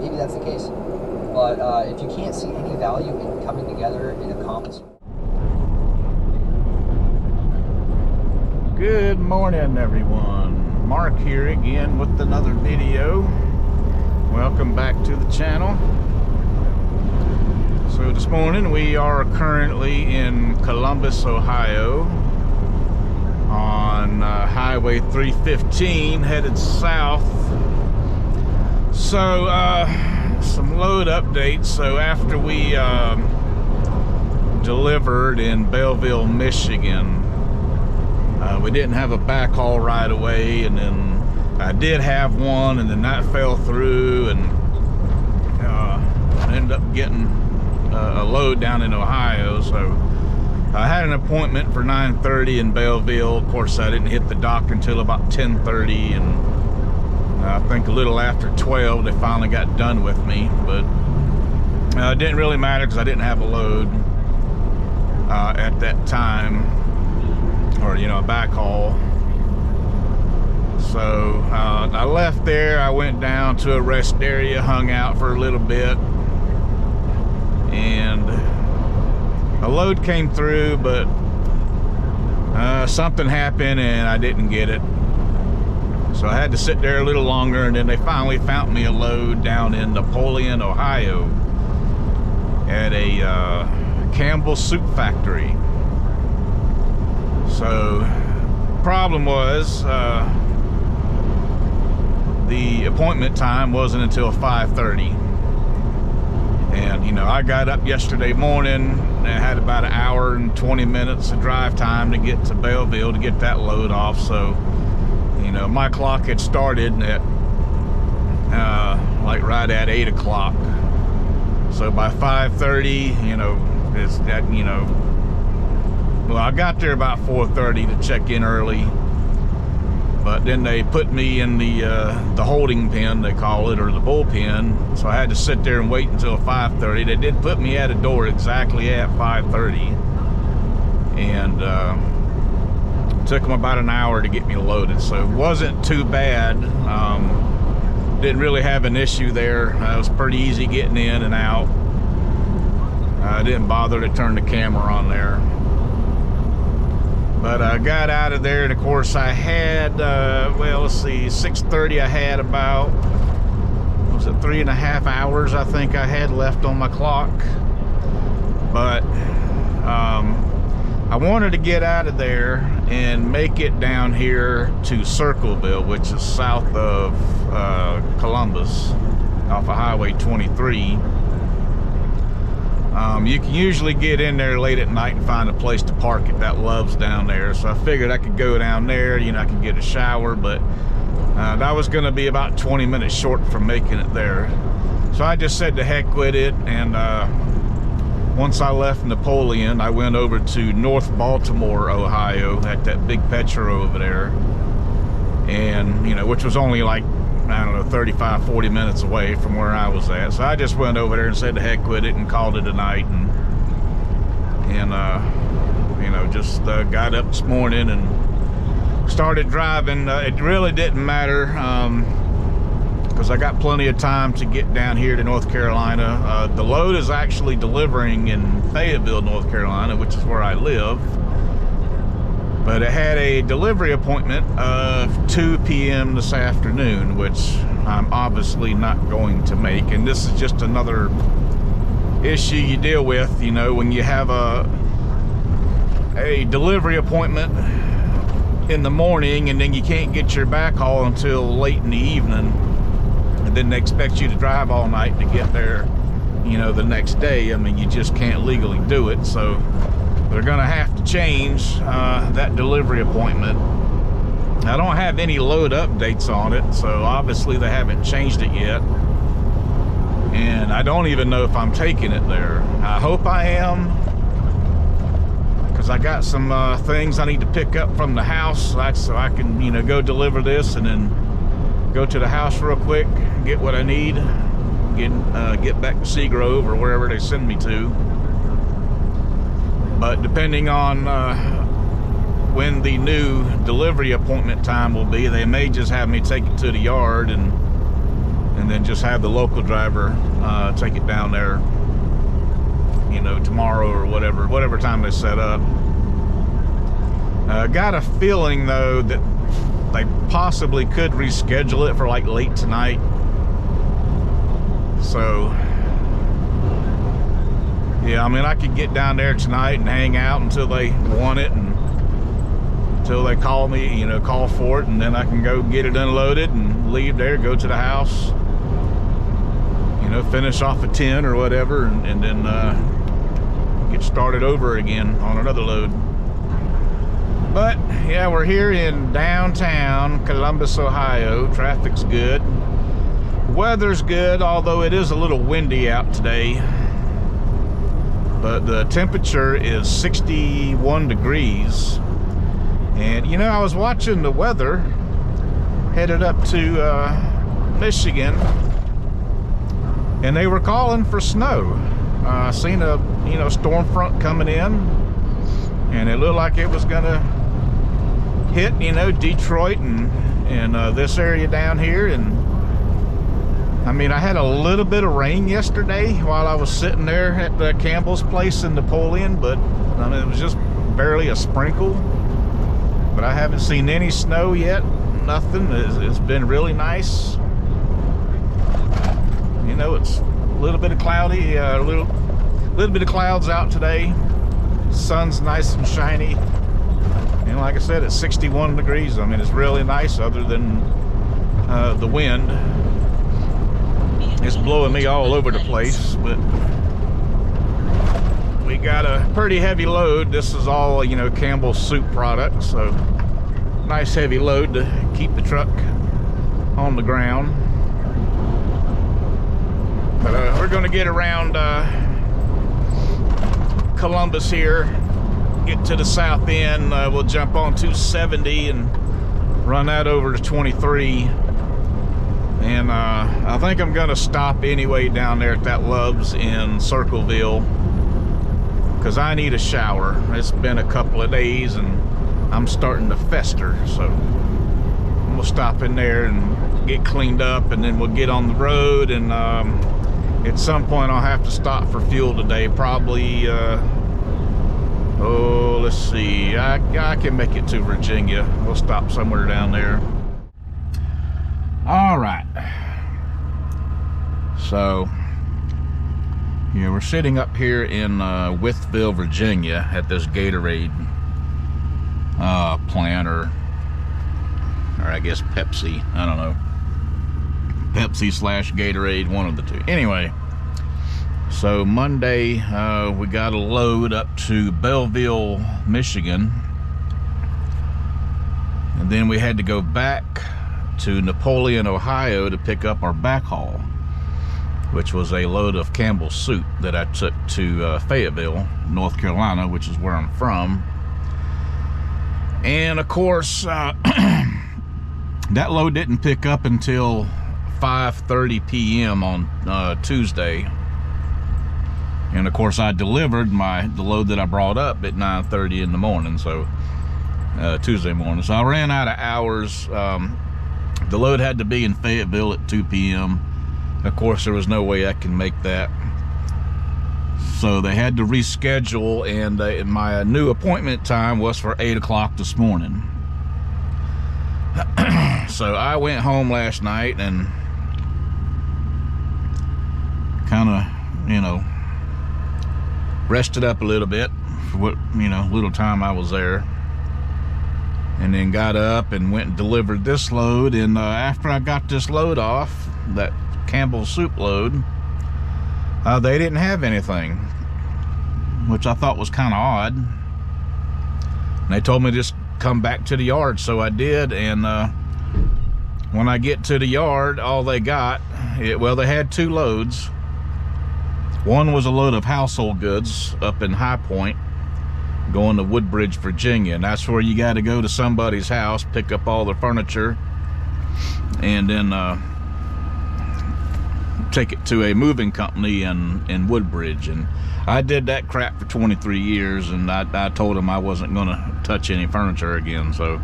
maybe that's the case. But if you can't see any value in coming together in a common... Good morning, everyone. Mark here again with another video. Welcome back to the channel. So this morning we are currently in Columbus, Ohio on Highway 315 headed south. So some load updates. So after we delivered in Belleville, Michigan, we didn't have a backhaul right away, and then I did have one, and then that fell through, and I ended up getting a load down in Ohio. So I had an appointment for 9:30 in Belleville. Of course, I didn't hit the dock until about 10:30, and I think a little after 12 they finally got done with me. But it didn't really matter because I didn't have a load at that time, or a backhaul. So I left there. I went down to a rest area, hung out for a little bit, and a load came through, but something happened and I didn't get it. So I had to sit there a little longer, and then they finally found me a load down in Napoleon, Ohio at a Campbell soup factory. So problem was the appointment time wasn't until 5:30, and I got up yesterday morning and I had about an hour and 20 minutes of drive time to get to Belleville to get that load off. So my clock had started at like right at 8 o'clock. So by 5:30, it's that, well, I got there about 4:30 to check in early, but then they put me in the holding pen, they call it, or the bullpen. So I had to sit there and wait until 5:30. They did put me at a door exactly at 5:30, and took them about an hour to get me loaded. So it wasn't too bad. Didn't really have an issue there. It was pretty easy getting in and out. I didn't bother to turn the camera on there. But I got out of there, and of course I had, well, let's see, 6:30 I had about, was it 3.5 hours I think I had left on my clock. But I wanted to get out of there and make it down here to Circleville, which is south of Columbus, off of Highway 23. You can usually get in there late at night and find a place to park at that Love's down there. So I figured I could go down there, I could get a shower, but that was going to be about 20 minutes short from making it there. So I just said to heck with it, and once I left Napoleon, I went over to North Baltimore, Ohio, at that big Petro over there, and which was only like, I don't know, 35, 40 minutes away from where I was at. So I just went over there and said to heck with it and called it a night, and just got up this morning and started driving. It really didn't matter because I got plenty of time to get down here to North Carolina. The load is actually delivering in Fayetteville, North Carolina, which is where I live. But it had a delivery appointment of 2 p.m. this afternoon, which I'm obviously not going to make. And this is just another issue you deal with, when you have a delivery appointment in the morning, and then you can't get your backhaul until late in the evening. And then they expect you to drive all night to get there, the next day. I mean, you just can't legally do it. So they're gonna have to change that delivery appointment. I don't have any load updates on it, so obviously they haven't changed it yet. And I don't even know if I'm taking it there. I hope I am, because I got some things I need to pick up from the house, so I can, go deliver this and then go to the house real quick, get what I need, get back to Seagrove or wherever they send me to. But depending on when the new delivery appointment time will be, they may just have me take it to the yard and and then just have the local driver take it down there, you know, tomorrow or whatever time they set up. Got a feeling though that they possibly could reschedule it for like late tonight. So yeah, I mean, I could get down there tonight and hang out until they want it, and until they call me, you know, call for it, and then I can go get it unloaded and leave there, go to the house, you know, finish off a 10 or whatever, and then get started over again on another load. But yeah, we're here in downtown Columbus, Ohio. Traffic's good. Weather's good, although it is a little windy out today. But the temperature is 61 degrees. And you know, I was watching the weather headed up to Michigan, and they were calling for snow. I seen a, you know, storm front coming in, and it looked like it was gonna hit, you know, Detroit and this area down here. And I mean, I had a little bit of rain yesterday while I was sitting there at the Campbell's place in Napoleon, but I mean, it was just barely a sprinkle. But I haven't seen any snow yet. Nothing. It's been really nice. You know, it's a little bit of cloudy, a little bit of clouds out today. Sun's nice and shiny. And like I said, it's 61 degrees. I mean, it's really nice other than the wind. It's blowing me all over the place, but we got a pretty heavy load. This is all, you know, Campbell's soup products, so nice heavy load to keep the truck on the ground. But we're gonna get around Columbus here, get to the south end. We'll jump on 270 and run that over to 23. And I think I'm gonna stop anyway down there at that Love's in Circleville, because I need a shower. It's been a couple of days and I'm starting to fester, so we'll stop in there and get cleaned up, and then we'll get on the road. And at some point I'll have to stop for fuel today, probably oh, let's see, I can make it to Virginia. We'll stop somewhere down there. All right, so yeah, we're sitting up here in Wytheville, Virginia at this Gatorade plant, or I guess Pepsi, I don't know, Pepsi / Gatorade, one of the two. Anyway, so Monday we got a load up to Belleville, Michigan, and then we had to go back to Napoleon, Ohio to pick up our backhaul, which was a load of Campbell's soup that I took to Fayetteville, North Carolina, which is where I'm from. And of course, that load didn't pick up until 5:30 p.m. on Tuesday. And of course, I delivered the load that I brought up at 9:30 in the morning, so Tuesday morning. So I ran out of hours. The load had to be in Fayetteville at 2 p.m. Of course, there was no way I can make that. So they had to reschedule, and my new appointment time was for 8 o'clock this morning. So I went home last night and kind of, you know, rested up a little bit for what, you know, little time I was there. And then got up and went and delivered this load. And after I got this load off, that Campbell's soup load, they didn't have anything, which I thought was kind of odd. And they told me to just come back to the yard, so I did. And when I get to the yard, all they got, well, they had two loads. One was a load of household goods up in High Point, going to Woodbridge, Virginia, and that's where you got to go to somebody's house, pick up all their furniture, and then take it to a moving company in Woodbridge. And I did that crap for 23 years, and I told them I wasn't going to touch any furniture again. So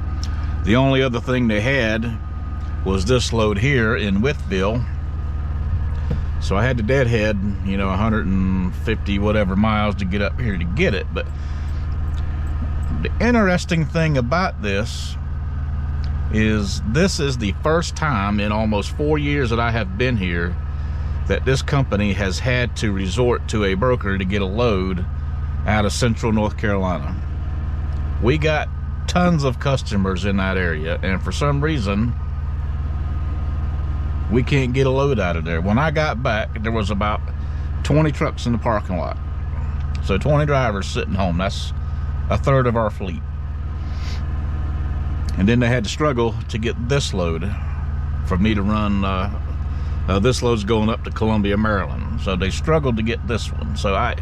the only other thing they had was this load here in Wytheville, So I had to deadhead, you know, 150 whatever miles to get up here to get it. But the interesting thing about this is the first time in almost 4 years that I have been here that this company has had to resort to a broker to get a load out of central North Carolina. We got tons of customers in that area, and for some reason we can't get a load out of there. When I got back, there was about 20 trucks in the parking lot. So 20 drivers sitting home. That's a third of our fleet. And then they had to struggle to get this load for me to run. This load's going up to Columbia, Maryland. So they struggled to get this one. So I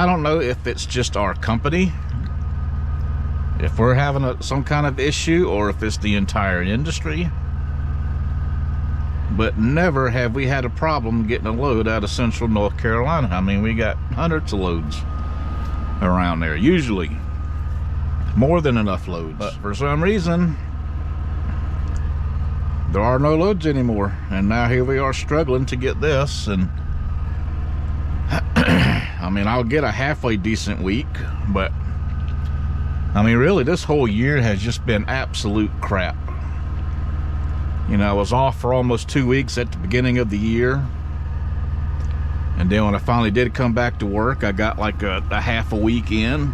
don't know if it's just our company, if we're having some kind of issue, or if it's the entire industry. But never have we had a problem getting a load out of central North Carolina. I mean, we got hundreds of loads around there, usually more than enough loads. But for some reason, there are no loads anymore, and now here we are struggling to get this. And I mean, I'll get a halfway decent week, but I mean, really, this whole year has just been absolute crap. You know, I was off for almost 2 weeks at the beginning of the year. And then when I finally did come back to work, I got like a half a week in.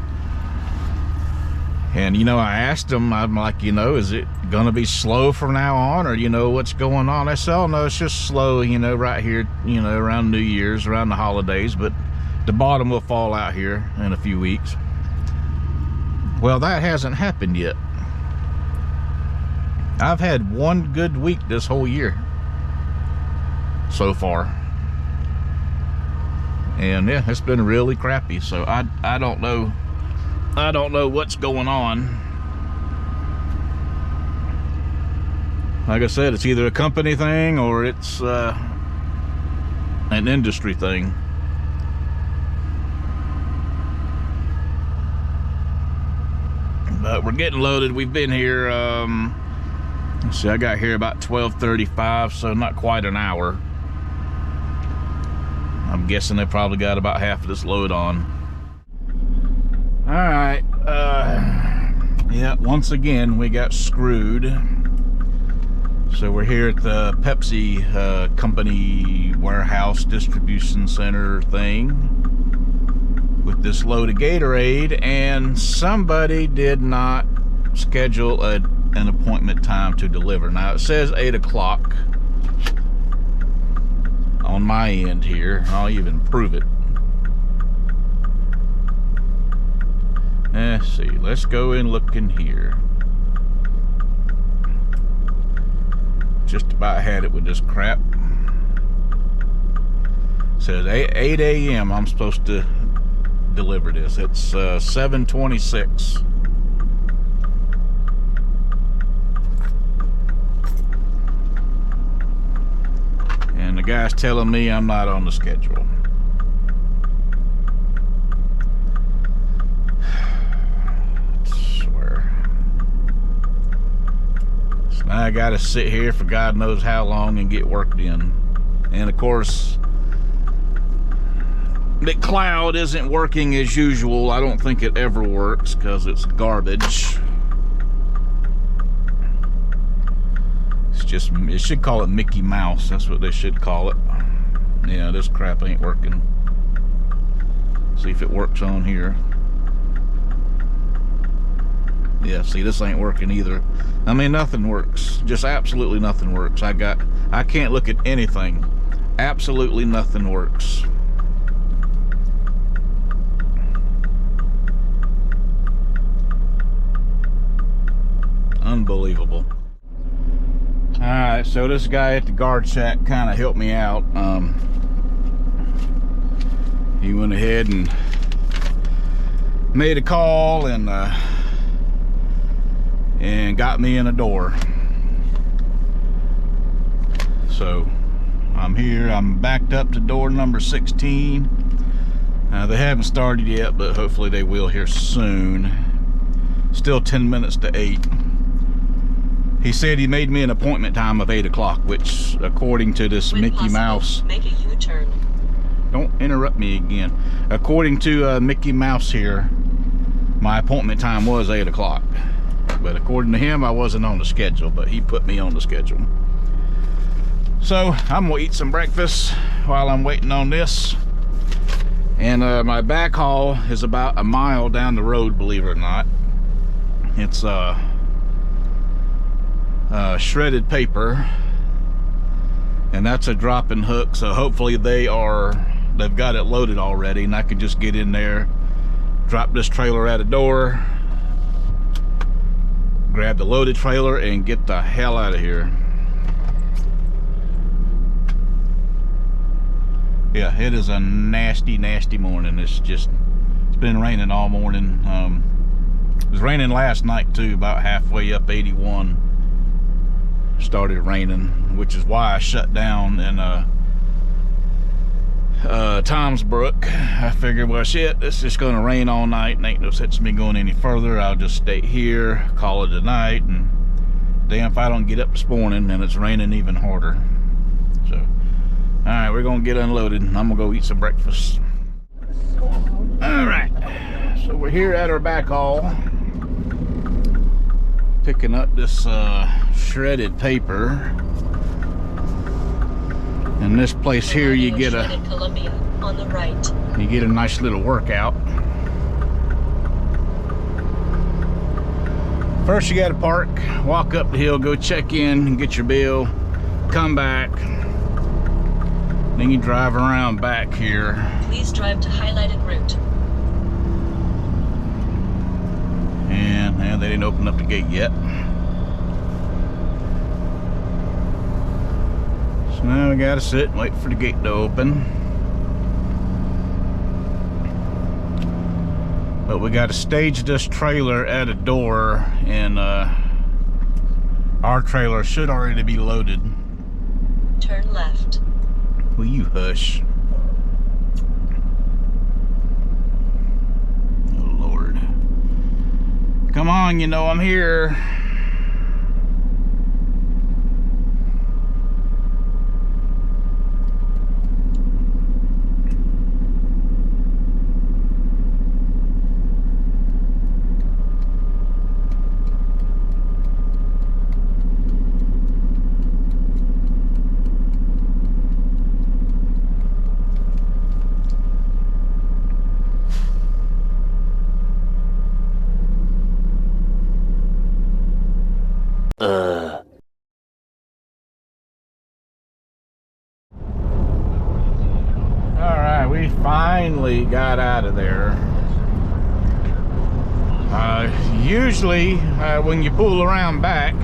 And, you know, I asked them, I'm like, you know, is it going to be slow from now on? Or, you know, what's going on? They said, oh, no, it's just slow, you know, right here, you know, around New Year's, around the holidays. But the bottom will fall out here in a few weeks. Well, that hasn't happened yet. I've had one good week this whole year so far, and yeah, it's been really crappy. So I don't know what's going on. Like I said, it's either a company thing or it's an industry thing. But we're getting loaded. We've been here, let's see, I got here about 12:35, so not quite an hour. I'm guessing they probably got about half of this load on. All right, yeah, once again we got screwed. So we're here at the Pepsi company warehouse distribution center thing with this load of Gatorade, and somebody did not schedule an appointment time to deliver. Now it says 8 o'clock on my end here. I'll even prove it. Let's see, let's go and look in here. Just about had it with this crap. It says 8 a.m. I'm supposed to deliver this. It's 7:26. And the guy's telling me I'm not on the schedule. I swear. So now I gotta sit here for God knows how long and get worked in. And of course, the cloud isn't working as usual. I don't think it ever works because it's garbage. It's just, it should call it Mickey Mouse. That's what they should call it. Yeah, this crap ain't working. See if it works on here. Yeah, see, this ain't working either. I mean, nothing works. Just absolutely nothing works. I can't look at anything. Absolutely nothing works. Unbelievable. Alright, so this guy at the guard shack kind of helped me out. He went ahead and made a call and got me in a door. So I'm here, I'm backed up to door number 16. They haven't started yet, but hopefully they will here soon. Still 10 minutes to 8. He said he made me an appointment time of 8 o'clock, which according to this When Mickey possible, Mouse... make a U-turn. Don't interrupt me again. According to Mickey Mouse here, my appointment time was 8 o'clock. But according to him, I wasn't on the schedule, but he put me on the schedule. So I'm gonna eat some breakfast while I'm waiting on this. And my backhaul is about a mile down the road, believe it or not. It's shredded paper, and that's a drop-in hook, so hopefully they've got it loaded already, and I can just get in there, drop this trailer at a door, grab the loaded trailer, and get the hell out of here. Yeah, it is a nasty, nasty morning. It's been raining all morning. It was raining last night too, about halfway up 81. Started raining, which is why I shut down in Tom's Brook. I figured, well, shit, it's just gonna rain all night and ain't no sense me going any further. I'll just stay here, call it a night, and damn if I don't get up this morning and it's raining even harder. So, all right, we're gonna get unloaded and I'm gonna go eat some breakfast. All right, so we're here at our backhaul, picking up this shredded paper. And this place here, you get a Columbia on the right. You get a nice little workout. First, you got to park, walk up the hill, go check in, and get your bill, come back. Then you drive around back here. Please drive to highlighted route. And they didn't open up the gate yet. So now we gotta sit and wait for the gate to open. But we gotta stage this trailer at a door, and our trailer should already be loaded. Turn left. Will you hush? Oh Lord. Come on, you know I'm here. Alright, we finally got out of there. Usually, when you pull around back,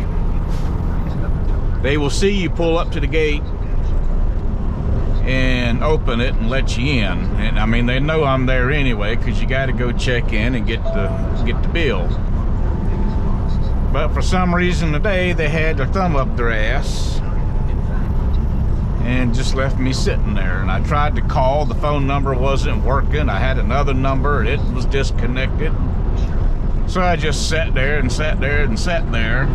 they will see you pull up to the gate and open it and let you in. And I mean, they know I'm there anyway, because you got to go check in and get the bill. But for some reason today, they had their thumb up their ass and just left me sitting there. And I tried to call, the phone number wasn't working. I had another number, it was disconnected. So I just sat there and sat there and sat there.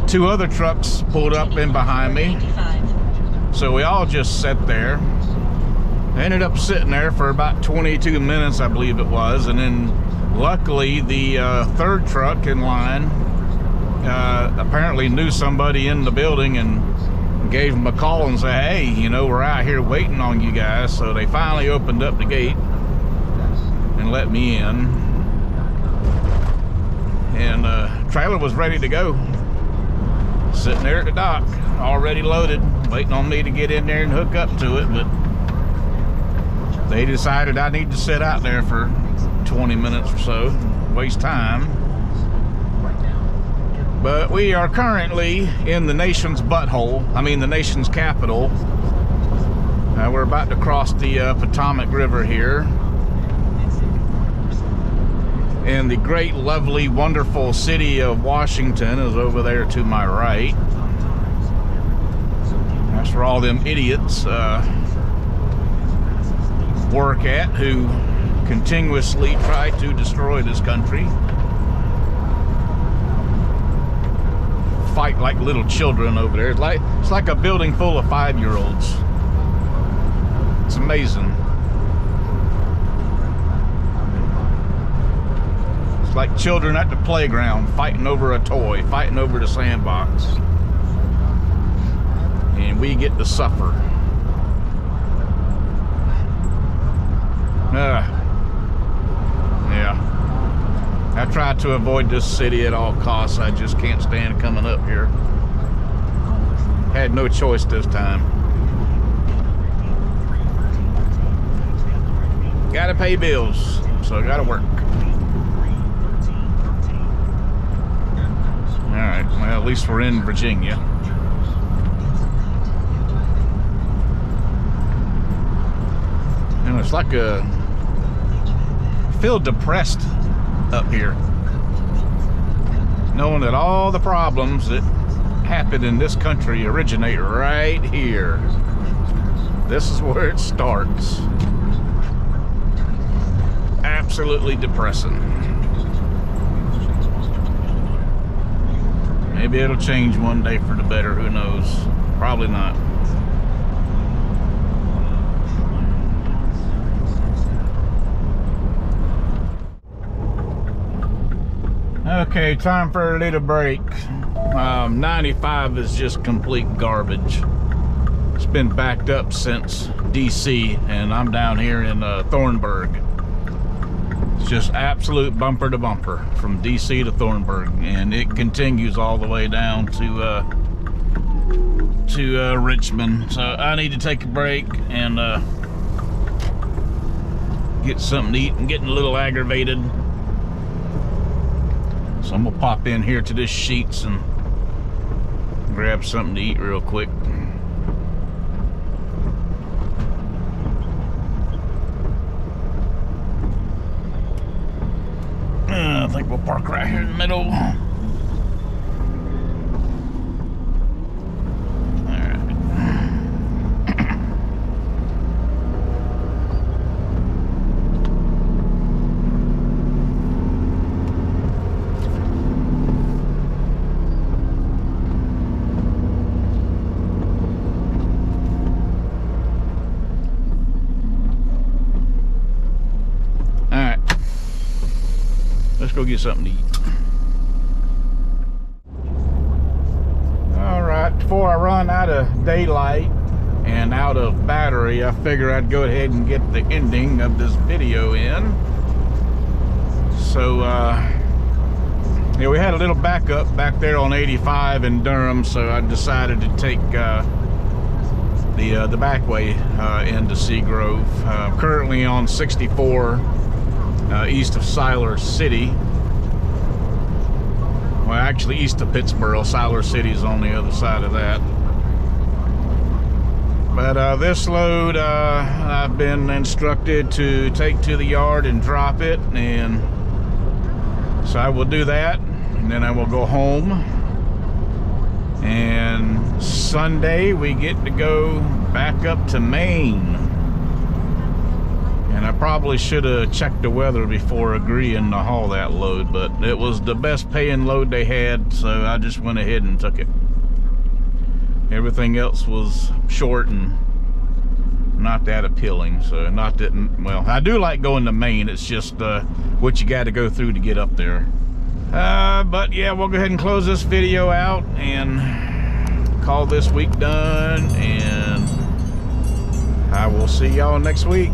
Two other trucks pulled up in behind me. So we all just sat there. I ended up sitting there for about 22 minutes, I believe it was. And then luckily the third truck in line apparently knew somebody in the building and gave them a call and said, hey, you know, we're out here waiting on you guys. So they finally opened up the gate and let me in. And trailer was ready to go. Sitting there at the dock, already loaded, waiting on me to get in there and hook up to it, but they decided I need to sit out there for 20 minutes or so, waste time. But we are currently in the nation's butthole, I mean the nation's capital. We're about to cross the Potomac River here. And the great, lovely, wonderful city of Washington is over there to my right. That's where all them idiots work at, who continuously try to destroy this country. fight like little children over there. It's like a building full of 5-year-olds. It's amazing. It's like children at the playground fighting over a toy, fighting over the sandbox. And we get to suffer. Yeah. I try to avoid this city at all costs. I just can't stand coming up here. Had no choice this time. Gotta pay bills, so I gotta work. Alright, well, at least we're in Virginia. And it's like I feel depressed up here, knowing that all the problems that happen in this country originate right here. This is where it starts. Absolutely depressing. Maybe it'll change one day for the better, who knows? Probably not. Okay, time for a little break. 95 is just complete garbage. It's been backed up since DC, and I'm down here in Thornburg. It's just absolute bumper to bumper from DC to Thornburg, and it continues all the way down to Richmond. So I need to take a break and get something to eat. I'm getting a little aggravated. So I'm gonna pop in here to this Sheets and grab something to eat real quick. I think we'll park right here in the middle. Let's go get something to eat. All right, before I run out of daylight and out of battery, I figure I'd go ahead and get the ending of this video in. So, yeah, we had a little backup back there on 85 in Durham, so I decided to take the back way into Seagrove. Currently on 64. East of Siler City. Well, actually east of Pittsburgh. Siler City is on the other side of that. But this load I've been instructed to take to the yard and drop it, and so I will do that, and then I will go home. And Sunday we get to go back up to Maine. And I probably should have checked the weather before agreeing to haul that load, but it was the best paying load they had, so I just went ahead and took it. Everything else was short and not that appealing, so not that, well, I do like going to Maine. It's just what you got to go through to get up there. But yeah, we'll go ahead and close this video out and call this week done, and I will see y'all next week.